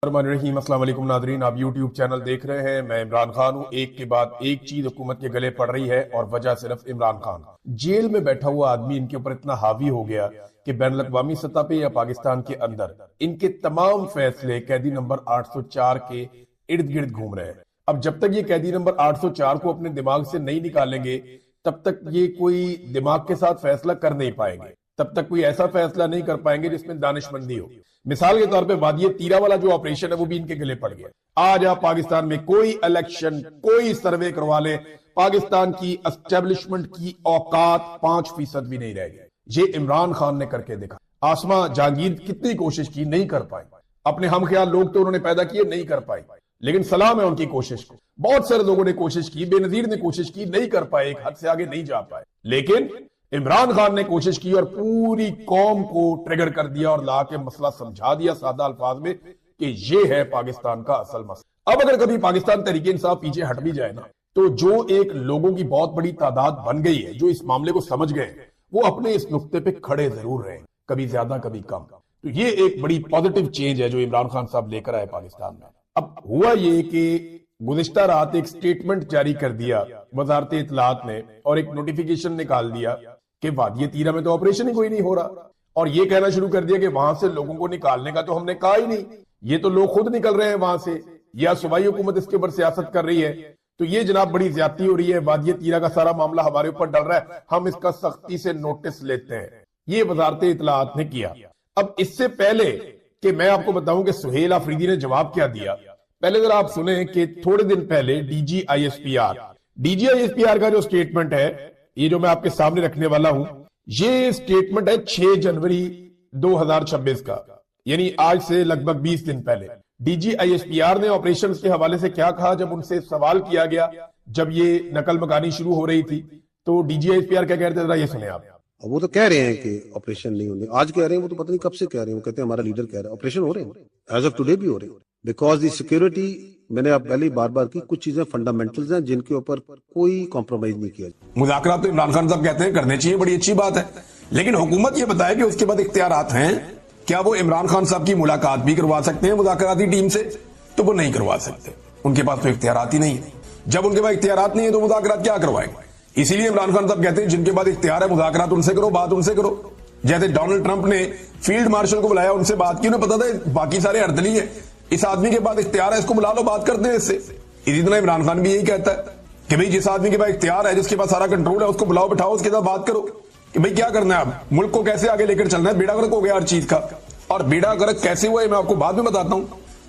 रहीम। अस्सलाम वालेकुम नादरीन, आप YouTube चैनल देख रहे हैं। मैं इमरान खान हूं। एक के बाद एक चीज हुकूमत के गले पड़ रही है और वजह सिर्फ इमरान खान। जेल में बैठा हुआ आदमी इनके ऊपर इतना हावी हो गया कि बैनुल अक़वामी सतह पे या पाकिस्तान के अंदर इनके तमाम फैसले कैदी नंबर 804 के इर्द गिर्द घूम रहे हैं। अब जब तक ये कैदी नंबर 804 को अपने दिमाग से नहीं निकालेंगे तब तक ये कोई दिमाग के साथ फैसला कर नहीं पाएंगे, तब तक कोई ऐसा फैसला नहीं कर पाएंगे जिसमें दानिशमंदी हो। मिसाल के तौर पे वादिये तीरा वाला जो ऑपरेशन है वो भी इनके गले पड़ गया। आज आप पाकिस्तान में कोई इलेक्शन, कोई सर्वे करवा ले, पाकिस्तान की एस्टेब्लिशमेंट की औकात 5% भी नहीं रह गई। ये इमरान खान ने करके दिखा। आसमा जहांगीर कितनी कोशिश की, नहीं कर पाई। अपने हम ख्याल लोग तो उन्होंने पैदा किए, नहीं कर पाए, लेकिन सलाम है उनकी कोशिश को। बहुत सारे लोगों ने कोशिश की, बेनजीर ने कोशिश की, नहीं कर पाए, एक हद से आगे नहीं जा पाए। लेकिन इमरान खान ने कोशिश की और पूरी कौम को ट्रिगर कर दिया और ला के मसला समझा दिया सादा अल्फाज में कि ये है पाकिस्तान का असल मसला। अब अगर कभी पाकिस्तान तहरीक इंसाफ पीछे हट भी जाए ना, तो जो एक लोगों की बहुत बड़ी तादाद बन गई है जो इस मामले को समझ गए, वो अपने इस नुक्ते पे खड़े जरूर रहे, कभी ज्यादा कभी कम। तो ये एक बड़ी पॉजिटिव चेंज है जो इमरान खान साहब लेकर आए पाकिस्तान में। अब हुआ ये कि गुज़िश्ता रात एक स्टेटमेंट जारी कर दिया वजारत इत्तलात ने और एक नोटिफिकेशन निकाल दिया कि वादिये तीरा में तो ऑपरेशन ही कोई नहीं हो रहा, और ये कहना शुरू कर दिया कि वहां से लोगों को निकालने का तो हमने कहा ही नहीं, ये तो लोग खुद निकल रहे हैं वहां से, या सूबाई हुकूमत इसके ऊपर सियासत कर रही है। तो ये जनाब बड़ी ज्यादती हो रही है, वादिये तीरा का सारा मामला हमारे ऊपर डल रहा है, हम इसका सख्ती से नोटिस लेते हैं। ये वजारत इत्तलात ने किया। अब इससे पहले कि मैं आपको बताऊं कि सुहेल आफरीदी ने जवाब क्या दिया, पहले जरा आप सुने कि थोड़े दिन पहले डीजीआईएसपीआर का जो स्टेटमेंट है, ये जो मैं आपके सामने रखने वाला हूं, ये स्टेटमेंट है 6 जनवरी 2026 का, यानी आज से लगभग 20 दिन पहले। डीजीआईएसपीआर ने ऑपरेशन के हवाले से क्या कहा जब उनसे सवाल किया गया, जब ये नकल मकानी शुरू हो रही थी, तो डीजीआईएसपीआर क्या कहते थे, ये सुने आप। वो तो कह रहे हैं कि ऑपरेशन नहीं होने, आज कह रहे हैं, वो तो पता नहीं कब से कह रहे हैं। वो कहते हैं हमारा लीडर कह रहा है ऑपरेशन हो रहे हैं, एज ऑफ टुडे भी हो रहे हैं। बिकॉज दी सिक्योरिटी, मैंने आप पहले बार बार की, कुछ चीजें फंडामेंटल्स हैं जिनके ऊपर कोई कॉम्प्रोमाइज नहीं किया। मुज़ाकरात तो इमरान खान साहब कहते हैं करने चाहिए, बड़ी अच्छी बात है, लेकिन हुकूमत ये बताए कि उसके बाद इख्तियारात हैं, क्या वो इमरान खान साहब की मुलाकात भी करवा सकते हैं मुज़ाकराती टीम से? तो वो नहीं करवा सकते, उनके पास तो इख्तियारात ही नहीं है। जब उनके पास इख्तियारात नहीं है तो मुज़ाकरात क्या करवाएंगे? इसीलिए इमरान खान साहब कहते हैं जिनके बाद इख्तियार है मुज़ाकरात उनसे करो, बात उनसे करो। जैसे डोनाल्ड ट्रंप ने फील्ड मार्शल को बुलाया, उनसे बात की, उन्हें पता था बाकी सारे अर्दली है, इस आदमी के पास इख्तियार है, इसको बुला लो, बात करते हैं इससे। इसी तरह इमरान खान भी यही कहता है कि भाई जिस आदमी के पास इख्तियार है, जिसके पास सारा कंट्रोल है, उसको बुलाओ, बिठाओ, उसके साथ बात करो कि भाई क्या करना है, अब मुल्क को कैसे आगे लेकर चलना है। बेड़ा गर्क हो गया हर चीज का, और बेड़ा गर्क कैसे हुआ है मैं आपको बाद में बताता हूं।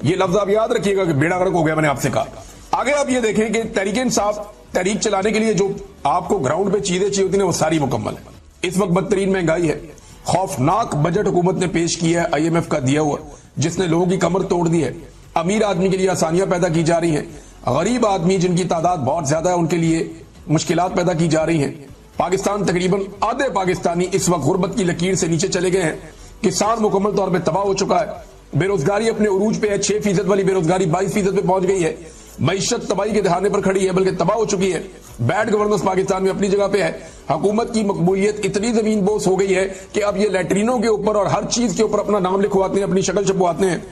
ये लफ्ज आप याद रखिएगा कि बेड़ा गर्क हो गया, मैंने आपसे कहा। आगे आप ये देखें कि तहरीक इंसाफ, तहरीक चलाने के लिए जो आपको ग्राउंड पे चीजें चाहिए होती हैं वो सारी मुकम्मल है। इस वक्त बदतरीन महंगाई है, खौफनाक बजट हुकूमत ने पेश किया है IMF का दिया हुआ, जिसने लोगों की कमर तोड़ दी है। अमीर आदमी के लिए आसानियां पैदा की जा रही हैं, गरीब आदमी जिनकी तादाद बहुत ज्यादा है उनके लिए मुश्किलात पैदा की जा रही हैं। पाकिस्तान तकरीबन आधे पाकिस्तानी इस वक्त गुर्बत की लकीर से नीचे चले गए हैं। किसान मुकम्मल तौर पर तबाह हो चुका है। बेरोजगारी अपने उरूज पे है, 6% वाली बेरोजगारी 22% पे पहुंच गई है। मईशत तबाही के दहाने पर खड़ी है, बल्कि तबाह हो चुकी है। बैड गवर्नेंस पाकिस्तान में अपनी जगह पे है। हुकूमत की मकबूलियत इतनी जमीन बोस हो गई है कि अब ये लैट्रिनों के ऊपर और हर चीज के ऊपर अपना नाम लिखवाते हैं, अपनी शक्ल छपवाते हैं।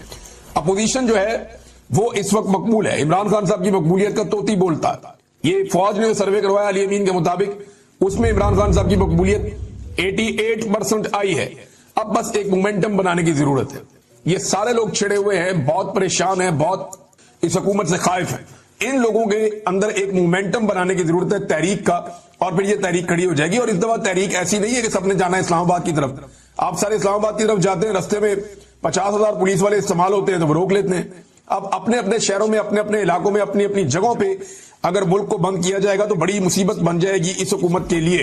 अपोजिशन जो है वो इस वक्त मकबूल है, इमरान खान साहब की मकबूलियत का तोती बोलता है। ये फौज ने सर्वे करवाया अली अमीन के मुताबिक, उसमें इमरान खान साहब की मकबूलियत 88% आई है। अब बस एक मोमेंटम बनाने की जरूरत है। ये सारे लोग छिड़े हुए हैं, बहुत परेशान हैं, बहुत इस हुकूमत से खाइफ है। इन लोगों के अंदर एक मोमेंटम बनाने की जरूरत है तहरीक का, और फिर ये तहरीक खड़ी हो जाएगी। और इस दफा तहरीक ऐसी नहीं है कि सबने जाना है इस्लामाबाद की तरफ। आप सारे इस्लामाबाद की तरफ जाते हैं, रस्ते में 50,000 पुलिस वाले इस्तेमाल होते हैं तो वो रोक लेते हैं। अब अपने अपने शहरों में, अपने अपने इलाकों में, अपनी अपनी जगहों पे अगर मुल्क को बंद किया जाएगा तो बड़ी मुसीबत बन जाएगी इस हुकूमत के लिए।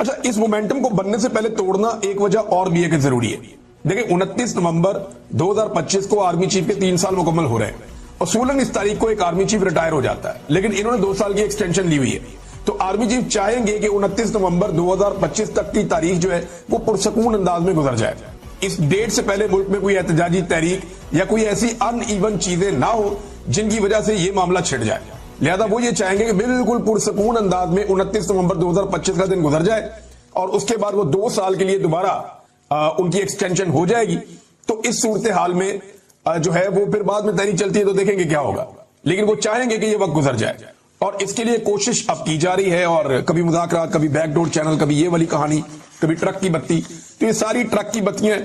अच्छा, इस मोमेंटम को बनने से पहले तोड़ना एक वजह और भी है कि जरूरी है। देखिए 29 नवंबर 2025 को आर्मी चीफ के 3 साल मुकम्मल हो रहे हैं। असूलन इस तारीख को एक आर्मी चीफ रिटायर हो जाता है, लेकिन इन्होंने 2 साल की एक्सटेंशन ली हुई है। तो आर्मी चीफ चाहेंगे कि 29 नवंबर 2025 तक की तारीख जो है वो पुरसकून अंदाज में गुजर जाए। इस डेट से पहले मुल्क में कोई एहतजाजी तहरीक या कोई ऐसी अनइवन चीजें ना हो जिनकी वजह से ये मामला छिड़ जाए। लिहाजा वो ये चाहेंगे कि बिल्कुल पुरसकून अंदाज में 29 नवंबर 2025 का दिन गुजर जाए, और उसके बाद वो 2 साल के लिए दोबारा उनकी एक्सटेंशन हो जाएगी। तो इस सूरत हाल में जो है वो फिर बाद में तैयारी चलती है तो देखेंगे क्या होगा, लेकिन वो चाहेंगे कि ये वक्त गुजर जाए और इसके लिए कोशिश अब की जा रही है। और कभी मुज़ाकरात, कभी बैकडोर चैनल, कभी ये वाली कहानी, कभी ट्रक की बत्ती। तो ये सारी ट्रक की बत्तियां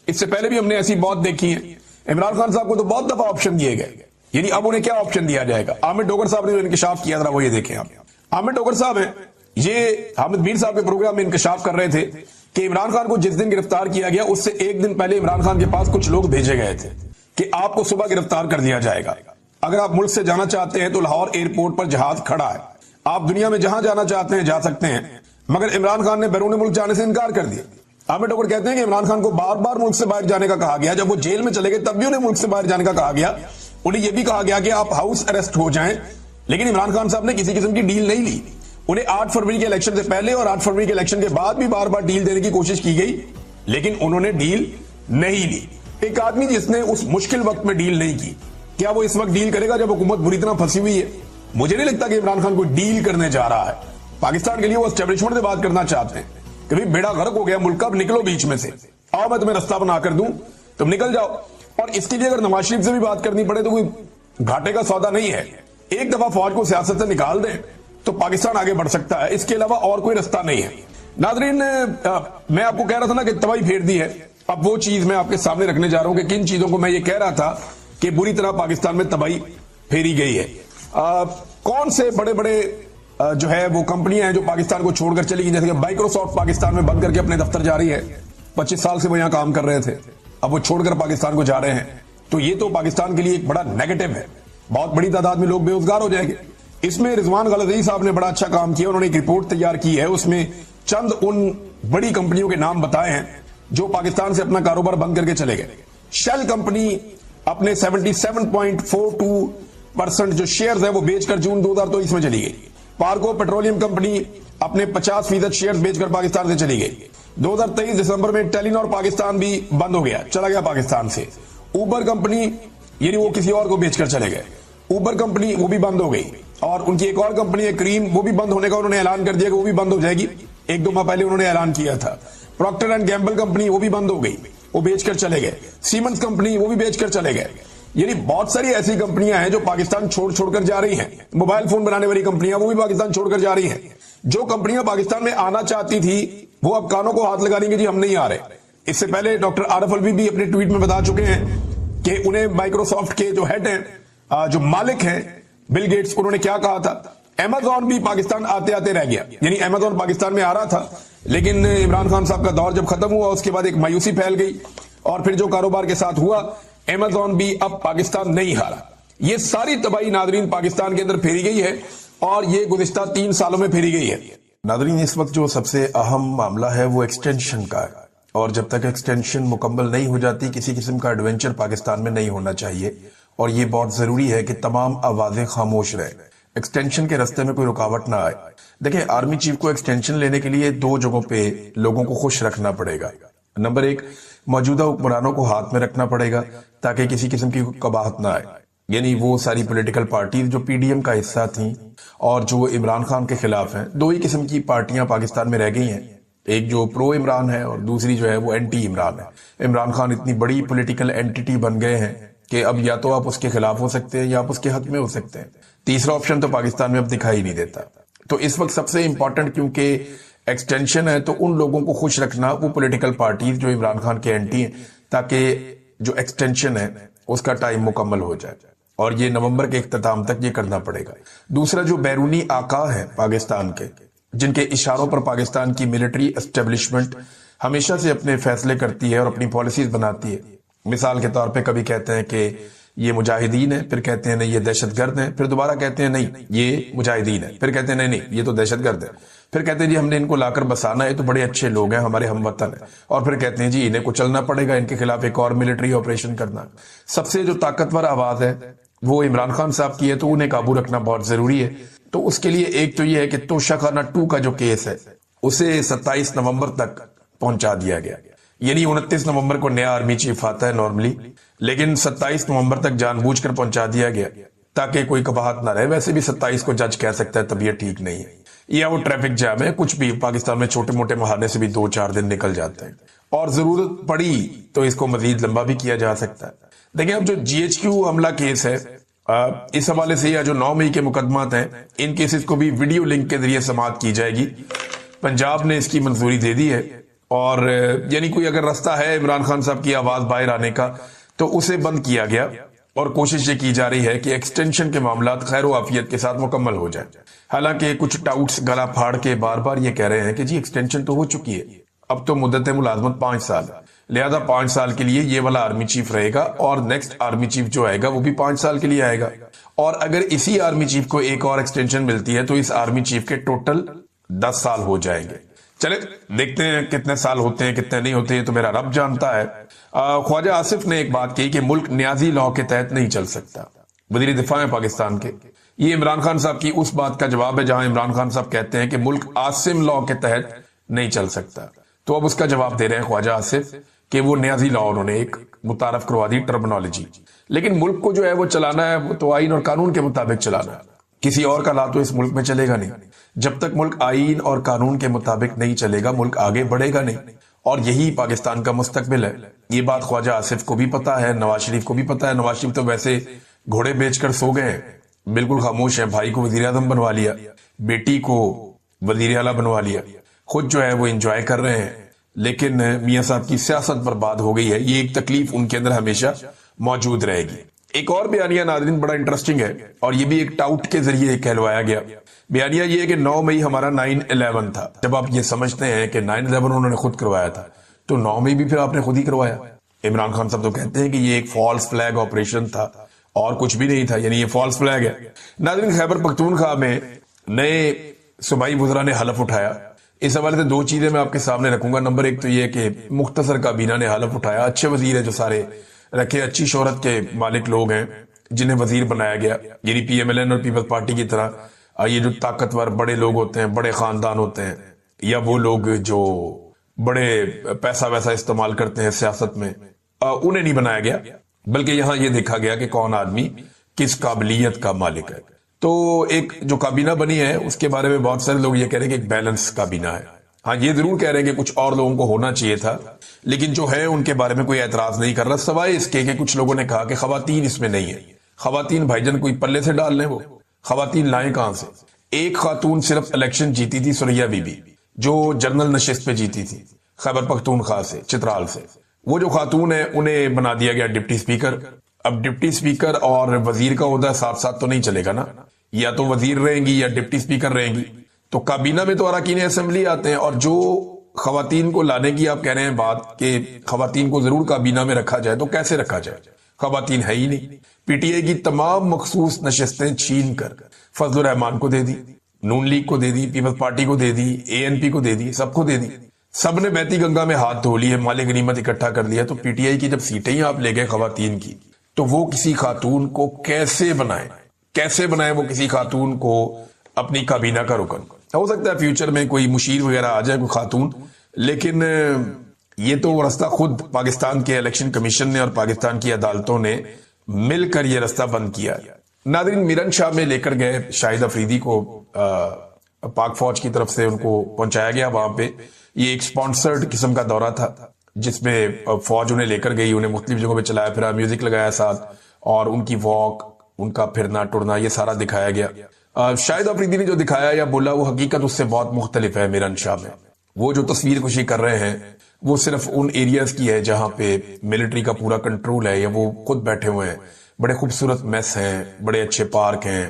इससे पहले भी हमने ऐसी बहुत देखी हैं। इमरान खान साहब को तो बहुत दफा ऑप्शन दिए गए, यानी अब उन्हें क्या ऑप्शन दिया जाएगा। आमिर डोगर साहब ने जो इंकशाफ किया था वो ये देखें आप। आमिर डोगर साहब है, ये हामिद मीर साहब के प्रोग्राम में इंकशाफ कर रहे थे कि इमरान खान को जिस दिन गिरफ्तार किया गया उससे एक दिन पहले इमरान खान के पास कुछ लोग भेजे गए थे कि आपको सुबह गिरफ्तार कर दिया जाएगा, अगर आप मुल्क से जाना चाहते हैं तो लाहौर एयरपोर्ट पर जहाज खड़ा है, आप दुनिया में जहां जाना चाहते हैं जा सकते हैं। मगर इमरान खान ने बैरून मुल्क जाने से इनकार कर दिया। आमिर डोगर कहते हैं कि इमरान खान को बार बार मुल्क से बाहर जाने का कहा गया, जब वो जेल में चले गए तब भी उन्हें मुल्क से बाहर जाने का कहा गया। उन्हें यह भी कहा गया कि आप हाउस अरेस्ट हो जाएं, लेकिन इमरान खान साहब ने किसी किस्म की डील नहीं ली। उन्हें 8 फरवरी के इलेक्शन से पहले और 8 फरवरी के इलेक्शन के बाद भी बार बार डील देने की कोशिश की गई, लेकिन उन्होंने डील नहीं ली। एक आदमी जिसने उस मुश्किल वक्त में डील नहीं की, क्या वो इस वक्त डील करेगा जब हुकूमत बुरी तरह फंसी हुई है? मुझे नहीं लगता कि इमरान खान कोई डील करने जा रहा है। पाकिस्तान के लिए वो एस्टेब्लिशमेंट से बात करना चाहते हैं कि भाई बेड़ा गर्क हो गया मुल्क का, अब निकलो बीच में से, आओ मैं तुम्हें रास्ता बना कर दूं, तुम निकल जाओ। और इसके लिए अगर नवाज शरीफ से भी बात करनी पड़े तो कोई घाटे का सौदा नहीं है। एक दफा फौज को सियासत से निकाल दें तो पाकिस्तान आगे बढ़ सकता है, इसके अलावा और कोई रास्ता नहीं है। नाज़रीन, मैं आपको कह रहा था ना कि तबाही फेर दी है, अब वो चीज मैं आपके सामने रखने जा रहा हूं कि किन चीजों को मैं ये कह रहा था कि बुरी तरह पाकिस्तान में तबाही फेरी गई है। कौन से बड़े बड़े जो है वो कंपनियां हैं जो पाकिस्तान को छोड़कर चली गई, जैसे कि माइक्रोसॉफ्ट पाकिस्तान में बंद करके अपने दफ्तर जा रही है। 25 साल से वो यहां काम कर रहे थे, अब वो छोड़कर पाकिस्तान को जा रहे हैं, तो ये तो पाकिस्तान के लिए एक बड़ा नेगेटिव है। बहुत बड़ी तादाद में लोग बेरोजगार हो जाएंगे। इसमें रिजवान गलज़ई साहब ने बड़ा अच्छा काम किया, उन्होंने एक रिपोर्ट तैयार की है, उसमें चंद उन बड़ी कंपनियों के नाम बताए हैं जो पाकिस्तान से अपना कारोबार बंद करके चले गए। शेल कंपनी अपने 77.42% जो शेयर्स है वो बेचकर जून 2023 में चली गई। पार्को पेट्रोलियम कंपनी अपने 50% शेयर्स बेचकर पाकिस्तान से चली गई। 2023 दिसंबर में टेलीनॉर पाकिस्तान भी बंद हो गया, चला गया पाकिस्तान से। उबर कंपनी, यानी वो किसी और को बेचकर चले गए, उबर कंपनी वो भी बंद हो गई। और उनकी एक और कंपनी है क्रीम, वो भी बंद होने का उन्होंने ऐलान कर दिया कि वो भी बंद हो जाएगी। 1-2 माह पहले उन्होंने ऐलान किया था। प्रॉक्टर एंड गैम्बल कंपनी वो भी बंद हो गई, वो बेचकर चले गए। सीमेंस कंपनी वो भी बेचकर चले गए। यानी बहुत सारी ऐसी कंपनियां हैं जो पाकिस्तान छोड़कर जा रही हैं। मोबाइल फोन बनाने वाली कंपनियां वो भी पाकिस्तान छोड़कर जा रही हैं। जो कंपनियां पाकिस्तान में आना चाहती थी वो अब कानों को हाथ लगा रही हैं, जी हम नहीं आ रहे। इससे पहले डॉक्टर आरिफ अलवी भी अपने ट्वीट में बता चुके हैं कि उन्हें माइक्रोसॉफ्ट के जो हेड हैं, जो मालिक हैं बिल गेट्स, उन्होंने क्या कहा था। अमेजॉन भी पाकिस्तान आते आते रह गया, यानी अमेजॉन पाकिस्तान में आ रहा था, लेकिन इमरान खान साहब का दौर जब खत्म हुआ उसके बाद एक मायूसी फैल गई और फिर जो कारोबार के साथ हुआ, अमेजॉन भी अब पाकिस्तान नहीं हारा। ये सारी तबाही नादरीन पाकिस्तान के अंदर फेरी गई है और ये गुज़िश्ता 3 सालों में फेरी गई है। नादरीन, इस वक्त जो सबसे अहम मामला है वो एक्सटेंशन का है, और जब तक एक्सटेंशन मुकम्मल नहीं हो जाती किसी किस्म का एडवेंचर पाकिस्तान में नहीं होना चाहिए। और ये बहुत जरूरी है कि तमाम आवाजें खामोश रहे, एक्सटेंशन के रास्ते में कोई रुकावट ना आए। देखिए, आर्मी चीफ को एक्सटेंशन लेने के लिए 2 जगहों पे लोगों को खुश रखना पड़ेगा। नंबर 1, मौजूदा हुक्मरानों को हाथ में रखना पड़ेगा ताकि किसी किस्म की कबाहत ना आए, यानी वो सारी पॉलिटिकल पार्टीज जो पीडीएम का हिस्सा थी और जो इमरान खान के खिलाफ हैं। 2 ही किस्म की पार्टियां पाकिस्तान में रह गई हैं, एक जो प्रो इमरान है और दूसरी जो है वो एंटी इमरान है। इमरान खान इतनी बड़ी पॉलिटिकल एंटिटी बन गए हैं कि अब या तो आप उसके खिलाफ हो सकते हैं या आप उसके हक में हो सकते हैं। तीसरा ऑप्शन तो पाकिस्तान में अब दिखाई नहीं देता। तो इस वक्त सबसे इंपॉर्टेंट, क्योंकि एक्सटेंशन है, तो उन लोगों को खुश रखना, वो पॉलिटिकल पार्टीज जो इमरान खान के एंटी हैं, ताकि जो एक्सटेंशन है उसका टाइम मुकम्मल हो जाए। और ये नवंबर के इख्तिताम तक ये करना पड़ेगा। दूसरा, जो बैरूनी आका है पाकिस्तान के, जिनके इशारों पर पाकिस्तान की मिलिट्री एस्टेब्लिशमेंट हमेशा से अपने फैसले करती है और अपनी पॉलिसीज बनाती है। मिसाल के तौर पे कभी कहते हैं कि ये मुजाहिदीन है, फिर कहते हैं नहीं ये दहशतगर्द हैं, फिर दोबारा कहते हैं नहीं ये मुजाहिदीन है, फिर कहते हैं नहीं ये तो दहशतगर्द है, फिर कहते हैं जी हमने इनको लाकर बसाना है, तो बड़े अच्छे लोग हैं, हमारे हमवतन है, और फिर कहते हैं जी इन्हें कुचलना पड़ेगा, इनके खिलाफ एक और मिलिट्री ऑपरेशन करना। सबसे जो ताकतवर आवाज है वो इमरान खान साहब की है, तो उन्हें काबू रखना बहुत जरूरी है। तो उसके लिए एक तो ये है कि तोशाखाना 2 का जो केस है उसे 27 नवंबर तक पहुंचा दिया गया, यानी 29 नवंबर को नया आर्मी चीफ आता है नॉर्मली, लेकिन 27 नवंबर तक जानबूझकर पहुंचा दिया गया ताकि कोई कबाहत ना रहे। वैसे भी 27 को जज कह सकता है तबीयत ठीक नहीं है या वो ट्रैफिक जैम है, कुछ भी। पाकिस्तान में छोटे मोटे बहाने से भी 2-4 दिन निकल जाते हैं और जरूरत पड़ी तो इसको मजीद लंबा भी किया जा सकता है। دیکھیں اب جو GHQ حملہ کیس ہے اس حوالے سے یا جو 9 مئی کے مقدمات ہیں ان کیسز کو بھی ویڈیو لنک کے ذریعے سماعت کی جائے گی. پنجاب نے اس کی منظوری دے دی ہے اور یعنی کوئی اگر رستہ ہے عمران خان صاحب کی آواز باہر آنے کا تو اسے بند کیا گیا اور کوشش یہ کی جا رہی ہے کہ ایکسٹینشن کے معاملات خیر و عافیت کے ساتھ مکمل ہو جائیں. حالانکہ کچھ ٹاؤٹس گلا پھاڑ کے بار بار یہ کہہ رہے ہیں کہ جی ایکسٹینشن تو ہو چکی ہے, اب تو مدت ملازمت 5 سال, لہذا 5 سال کے لیے یہ والا آرمی چیف رہے گا اور نیکسٹ آرمی چیف جو آئے گا وہ بھی 5 سال کے لیے آئے گا, اور اگر اسی آرمی چیف کو ایک اور ایکسٹینشن ملتی ہے تو اس آرمی چیف کے ٹوٹل 10 سال ہو جائیں گے. چلے دیکھتے ہیں کتنے سال ہوتے ہیں کتنے نہیں ہوتے ہیں تو میرا رب جانتا ہے. خواجہ آصف نے ایک بات کہی کہ ملک نیازی لاء کے تحت نہیں چل سکتا. وزیر دفاع ہیں پاکستان کے, یہ عمران خان صاحب کی اس بات کا جواب ہے جہاں عمران خان صاحب کہتے ہیں کہ ملک عاصم لاء کے تحت نہیں چل سکتا. تو اب اس کا جواب دے رہے ہیں خواجہ آصف کہ وہ نیازی لاء انہوں نے ایک متعارف کروا دی ٹرمنالوجی, لیکن ملک کو جو ہے وہ چلانا ہے وہ تو آئین اور قانون کے مطابق چلانا ہے, کسی اور کا لا تو اس ملک میں چلے گا نہیں. جب تک ملک آئین اور قانون کے مطابق نہیں چلے گا ملک آگے بڑھے گا نہیں, اور یہی پاکستان کا مستقبل ہے. یہ بات خواجہ آصف کو بھی پتا ہے, نواز شریف کو بھی پتا ہے. نواز شریف تو ویسے گھوڑے بیچ کر سو گئے ہیں, بالکل خاموش ہیں. بھائی کو وزیر اعظم بنوا لیا, بیٹی کو وزیر اعلیٰ بنوا لیا, خود جو ہے وہ انجوائے کر رہے ہیں, لیکن میاں صاحب کی سیاست برباد ہو گئی ہے. یہ ایک تکلیف ان کے اندر ہمیشہ موجود رہے گی. ایک اور بیانیہ ناظرین بڑا انٹرسٹنگ ہے اور یہ بھی ایک ٹاؤٹ کے ذریعے کہلوایا گیا. بیانیہ یہ ہے کہ 9 مئی ہمارا 9/11 تھا. جب آپ یہ سمجھتے ہیں کہ 9/11 انہوں نے خود کروایا تھا تو 9 مئی بھی پھر آپ نے خود ہی کروایا. عمران خان صاحب تو کہتے ہیں کہ یہ ایک فالس فلیگ آپریشن تھا اور کچھ بھی نہیں تھا, یعنی یہ فالس فلیگ ہے. ناظرین خیبر پختونخوا میں نئے صوبائی وزراء نے حلف اٹھایا. اس حوالے سے 2 چیزیں میں آپ کے سامنے رکھوں گا. نمبر 1 تو یہ کہ مختصر کابینہ نے حلف اٹھایا. اچھے وزیر ہیں جو سارے رکھے, اچھی شہرت کے مالک لوگ ہیں جنہیں وزیر بنایا گیا, یعنی PMLN اور پیپلز پارٹی کی طرح یہ جو طاقتور بڑے لوگ ہوتے ہیں, بڑے خاندان ہوتے ہیں, یا وہ لوگ جو بڑے پیسہ ویسا استعمال کرتے ہیں سیاست میں, انہیں نہیں بنایا گیا, بلکہ یہاں یہ دیکھا گیا کہ کون آدمی کس قابلیت کا مالک ہے. تو ایک جو کابینہ بنی ہے اس کے بارے میں بہت سارے لوگ یہ کہہ رہے ہیں کہ ایک بیلنس کابینہ ہے. ہاں یہ ضرور کہہ رہے ہیں کہ کچھ اور لوگوں کو ہونا چاہیے تھا, لیکن جو ہے ان کے بارے میں کوئی اعتراض نہیں کر رہا, سوائے اس کے کہ کچھ لوگوں نے کہا کہ خواتین اس میں نہیں ہے. خواتین بھائی جان کوئی پلے سے ڈال لیں, وہ خواتین لائیں کہاں سے؟ ایک خاتون صرف الیکشن جیتی تھی, سوریا بی بی, جو جنرل نشست پہ جیتی تھی خیبر پختونخوا سے, چترال سے. وہ جو خاتون ہے انہیں بنا دیا گیا ڈپٹی سپیکر. اب ڈپٹی سپیکر اور وزیر کا عہدہ ساتھ ساتھ تو نہیں چلے گا نا, یا تو وزیر رہیں گی یا ڈپٹی سپیکر رہیں گی. تو کابینہ میں تو اراکین اسمبلی آتے ہیں, اور جو خواتین کو لانے کی آپ کہہ رہے ہیں بات کہ خواتین کو ضرور کابینہ میں رکھا جائے, تو کیسے رکھا جائے؟ خواتین ہے ہی نہیں. PTI کی تمام مخصوص نشستیں چھین کر فضل الرحمان کو دے دی, نون لیگ کو دے دی, پیپلز پارٹی کو دے دی, ANP کو دے دی, سب کو دے دی. سب نے بیتی گنگا میں ہاتھ دھو لیے, مال غنیمت اکٹھا کر لیا. تو PTI کی جب سیٹیں ہی آپ لے گئے خواتین کی, تو وہ کسی خاتون کو کیسے بنائے وہ کسی خاتون کو اپنی کابینہ کا رکن؟ ہو سکتا ہے فیوچر میں کوئی مشیر وغیرہ آ جائے, کوئی خاتون, لیکن یہ تو رستہ خود پاکستان کے الیکشن کمیشن نے اور پاکستان کی عدالتوں نے مل کر یہ رستہ بند کیا. ناظرین میرن شاہ میں لے کر گئے شاہد افریدی کو, پاک فوج کی طرف سے ان کو پہنچایا گیا وہاں پہ. یہ ایک سپانسرڈ قسم کا دورہ تھا جس میں فوج انہیں لے کر گئی, انہیں مختلف جگہوں پہ چلایا پھرا, میوزک لگایا ساتھ, اور ان کی واک, ان کا پھرنا ٹرنا, یہ سارا دکھایا گیا. شاہد افریدی نے جو دکھایا یا بولا وہ حقیقت اس سے بہت مختلف ہے. میرن شاہ میں وہ جو تصویر کشی کر رہے ہیں وہ صرف ان ایریاز کی ہے جہاں پہ ملٹری کا پورا کنٹرول ہے, یا وہ خود بیٹھے ہوئے ہیں. بڑے خوبصورت میس ہیں, بڑے اچھے پارک ہیں,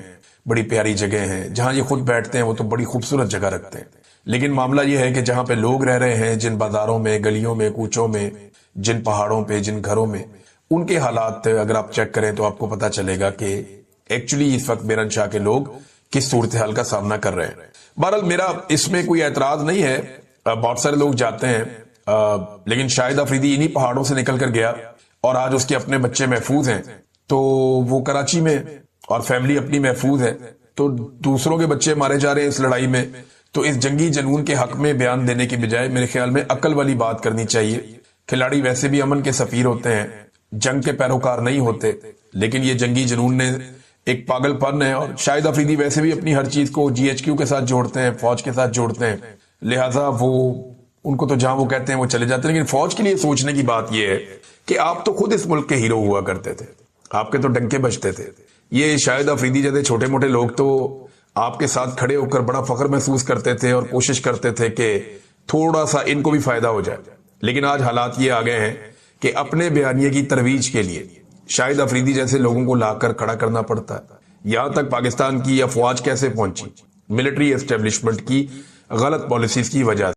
بڑی پیاری جگہ ہیں, جہاں یہ خود بیٹھتے ہیں وہ تو بڑی خوبصورت جگہ رکھتے ہیں. لیکن معاملہ یہ ہے کہ جہاں پہ لوگ رہ رہے ہیں, جن بازاروں میں, گلیوں میں, کوچوں میں, جن پہاڑوں پہ, جن گھروں میں, ان کے حالات اگر آپ چیک کریں تو آپ کو پتا چلے گا کہ ایکچولی اس وقت میرن شاہ کے لوگ کس صورتحال کا سامنا کر رہے ہیں. بہرحال میرا اس میں کوئی اعتراض نہیں ہے, بہت سارے لوگ جاتے ہیں, لیکن شاہد افریدی انہی پہاڑوں سے نکل کر گیا اور آج اس کے اپنے بچے محفوظ ہیں. تو وہ کراچی میں اور فیملی اپنی محفوظ ہے, تو دوسروں کے بچے مارے جا رہے ہیں اس لڑائی میں. تو اس جنگی جنون کے حق میں بیان دینے کی بجائے میرے خیال میں عقل والی بات کرنی چاہیے. کھلاڑی ویسے بھی امن کے سفیر ہوتے ہیں, جنگ کے پیروکار نہیں ہوتے, لیکن یہ جنگی جنون نے ایک پاگل پن ہے. اور شاہد افریدی ویسے بھی اپنی ہر چیز کو GHQ کے ساتھ جوڑتے ہیں, فوج کے ساتھ جوڑتے ہیں, لہٰذا وہ ان کو تو جہاں وہ کہتے ہیں وہ چلے جاتے ہیں. لیکن فوج کے لیے سوچنے کی بات یہ ہے کہ آپ تو خود اس ملک کے ہیرو ہوا کرتے تھے, آپ کے تو ڈنکے بجتے تھے. یہ شاہد افریدی جیسے چھوٹے موٹے لوگ تو آپ کے ساتھ کھڑے ہو کر بڑا فخر محسوس کرتے تھے اور کوشش کرتے تھے کہ تھوڑا سا ان کو بھی فائدہ ہو جائے. لیکن آج حالات یہ آ گئے ہیں کہ اپنے بیانیے کی ترویج کے لیے شاہد افریدی جیسے لوگوں کو لا کر کھڑا کرنا پڑتا ہے. یہاں تک پاکستان کی افواج کیسے پہنچی؟ ملٹری اسٹیبلشمنٹ کی غلط پالیسیز کی وجہ سے.